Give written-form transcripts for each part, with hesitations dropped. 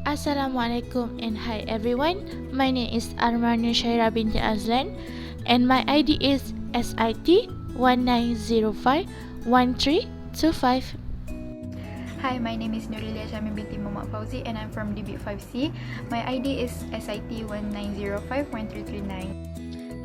Assalamualaikum and hi everyone. My name is Arma Syahira binti Azlan and my ID is SIT 19051325. Hi, my name is Nurilya Syamim binti Mohd Fauz and I'm from DBIT5C. My ID is SIT 19051339.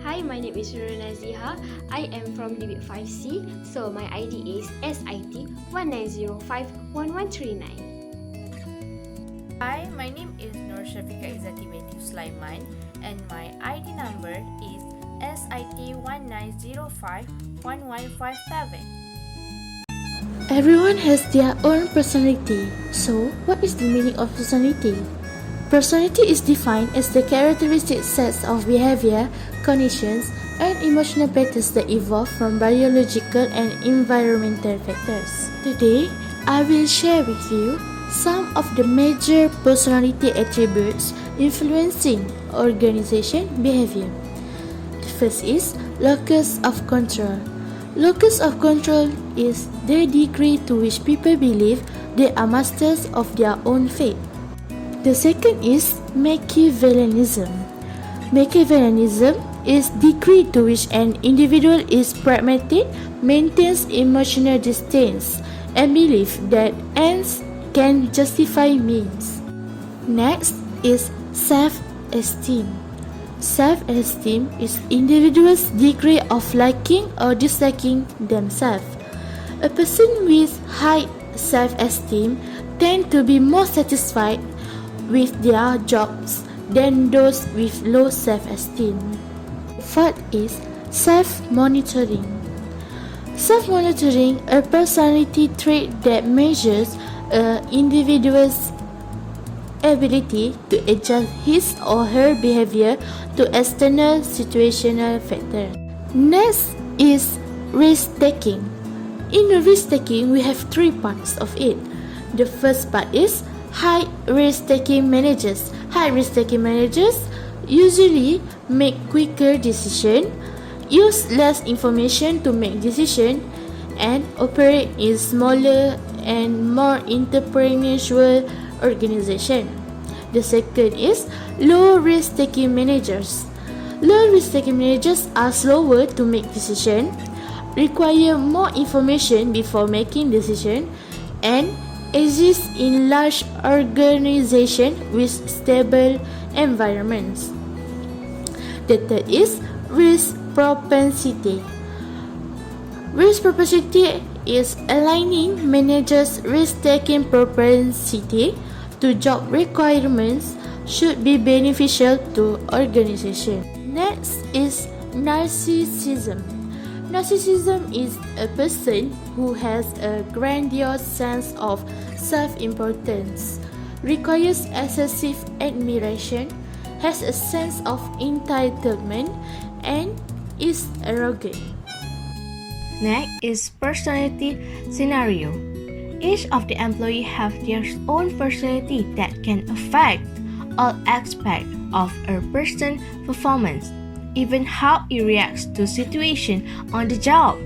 Hi, my name is Nazihah. I am from DBIT5C, so my ID is SIT 19051139. Hi, my name is Shafika Izzati binti Sulaiman and my ID number is SIT 19051157. Everyone has their own personality. So, what is the meaning of personality? Personality is defined as the characteristic sets of behavior, conditions, and emotional patterns that evolve from biological and environmental factors. Today, I will share with you some of the major personality attributes influencing organization behavior. The first is locus of control. Locus of control is the degree to which people believe they are masters of their own fate. The second is Machiavellianism. Machiavellianism is degree to which an individual is pragmatic, maintains emotional distance, and believes that ends can justify means. Next is self-esteem. Self-esteem is individuals' degree of liking or disliking themselves. A person with high self-esteem tend to be more satisfied with their jobs than those with low self-esteem. Fourth is self-monitoring. Self-monitoring, a personality trait that measures an individual's ability to adjust his or her behavior to external situational factors. Next is risk-taking. In risk-taking, we have three parts of it. The first part is high risk-taking managers. High risk-taking managers usually make quicker decisions, use less information to make decisions, and operate in smaller and more entrepreneurial organization. The second is low risk-taking managers. Low risk-taking managers are slower to make decisions, require more information before making decisions, and exist in large organizations with stable environments. The third is risk propensity. Risk propensity is aligning managers' risk-taking propensity to job requirements should be beneficial to organization. Next is narcissism. Narcissism is a person who has a grandiose sense of self-importance, requires excessive admiration, has a sense of entitlement, and is arrogant. Next is personality scenario. Each of the employees have their own personality that can affect all aspects of a person's performance, even how he reacts to situations on the job.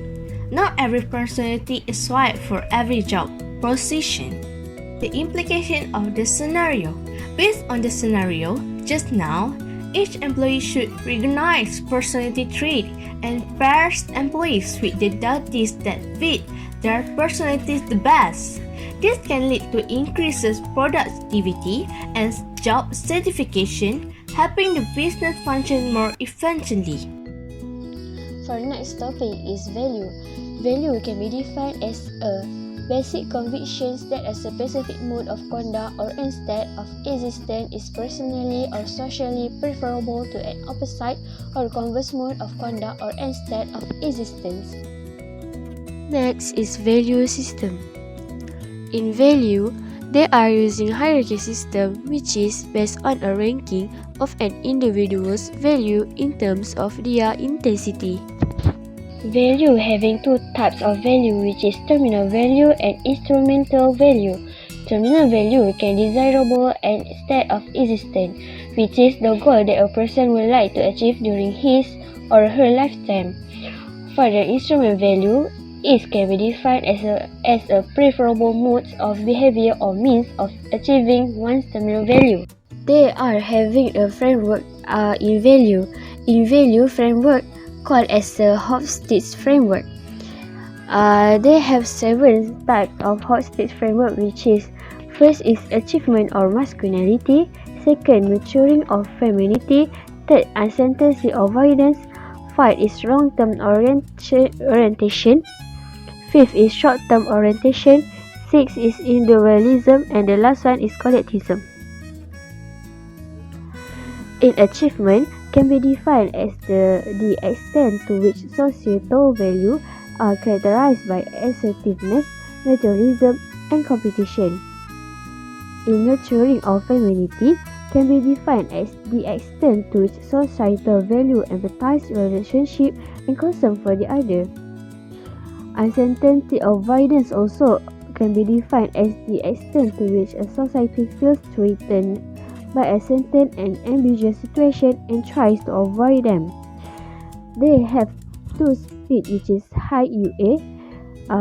Not every personality is right for every job position. The implication of the scenario. Based on the scenario just now, each employee should recognize personality traits and pair employees with the duties that fit their personalities the best. This can lead to increases productivity and job satisfaction, helping the business function more efficiently. For next topic is value. Value can be defined as a basic convictions that a specific mode of conduct or instead of existence is personally or socially preferable to an opposite or converse mode of conduct or instead of existence. Next is value system. In value, they are using hierarchy system which is based on a ranking of an individual's value in terms of their intensity. Value having two types of value, which is terminal value and instrumental value. Terminal value can be desirable and state of existence, which is the goal that a person would like to achieve during his or her lifetime. Further, instrument value Each can be defined as a preferable mode of behavior or means of achieving one's terminal value. They are having a framework in value. In value framework called as the Hofstede framework. They have 7 types of Hofstede framework, which is: first is achievement or masculinity, second maturing of femininity, third uncertainty avoidance, 5 is long-term orientation, 5th is short-term orientation, 6 is individualism, and the last one is collectivism. In achievement can be defined as the extent to which societal value are characterized by assertiveness, materialism, and competition. In nurturing of femininity can be defined as the extent to which societal value empathize relationship and concern for the other. Uncertainty avoidance also can be defined as the extent to which a society feels threatened by a certain and ambiguous situation and tries to avoid them. They have 2 speed, which is high UA,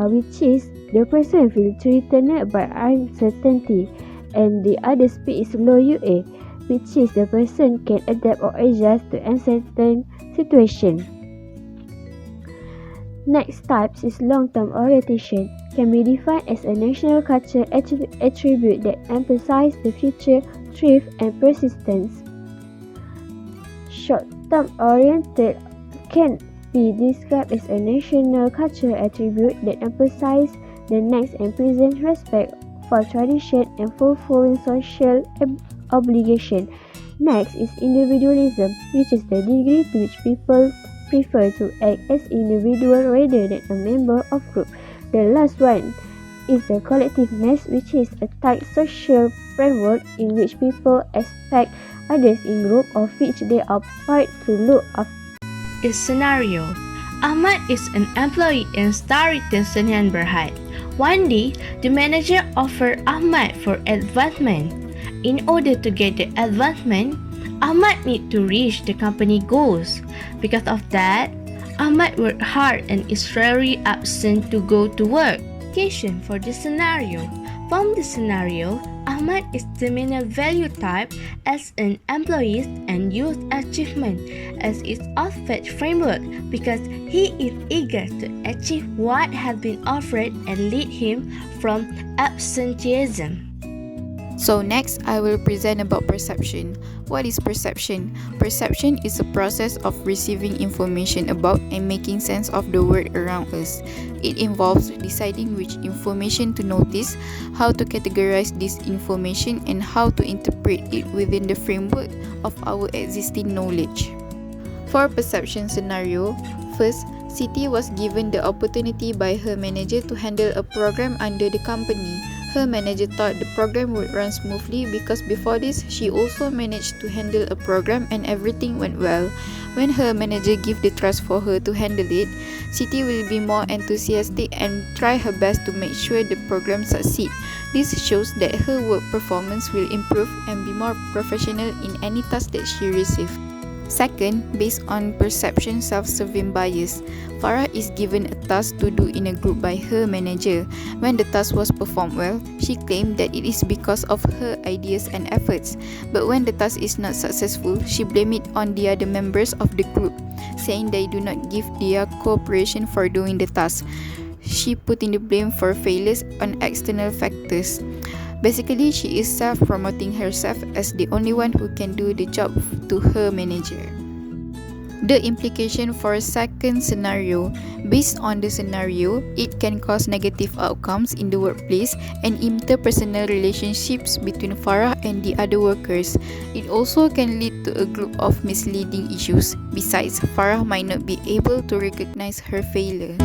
which is the person feels threatened by uncertainty, and the other speed is low UA, which is the person can adapt or adjust to uncertain situation. Next types is long-term orientation, can be defined as a national culture attribute that emphasize the future, truth, and persistence. Short-term oriented can be described as a national culture attribute that emphasize the next and present respect for tradition and fulfilling social obligation. Next is individualism, which is the degree to which people prefer to act as individual rather than a member of group. The last one is the collectiveness, which is a tight social framework in which people expect others in group of which they are part to look after. Is scenario. Ahmad is an employee in Star Retail Senian Berhad. One day, the manager offered Ahmad for advancement. In order to get the advancement, Ahmad need to reach the company goals. Because of that, Ahmad worked hard and is rarely absent to go to work. Application for this scenario. From the scenario, Ahmad is terminal value type as an employee and youth achievement as its outfit framework because he is eager to achieve what has been offered and lead him from absenteeism. So next, I will present about perception. What is perception? Perception is a process of receiving information about and making sense of the world around us. It involves deciding which information to notice, how to categorize this information, and how to interpret it within the framework of our existing knowledge. For perception scenario, first, Siti was given the opportunity by her manager to handle a program under the company. Her manager thought the program would run smoothly because before this, she also managed to handle a program and everything went well. When her manager gave the trust for her to handle it, Siti will be more enthusiastic and try her best to make sure the program succeeds. This shows that her work performance will improve and be more professional in any task that she receives. Second, based on perception self-serving bias, Farah is given a task to do in a group by her manager. When the task was performed well, she claimed that it is because of her ideas and efforts. But when the task is not successful, she blamed it on the other members of the group, saying they do not give their cooperation for doing the task. She putting the blame for failures on external factors. Basically, she is self-promoting herself as the only one who can do the job to her manager. The implication for a second scenario. Based on the scenario, it can cause negative outcomes in the workplace and interpersonal relationships between Farah and the other workers. It also can lead to a group of misleading issues. Besides, Farah might not be able to recognize her failure.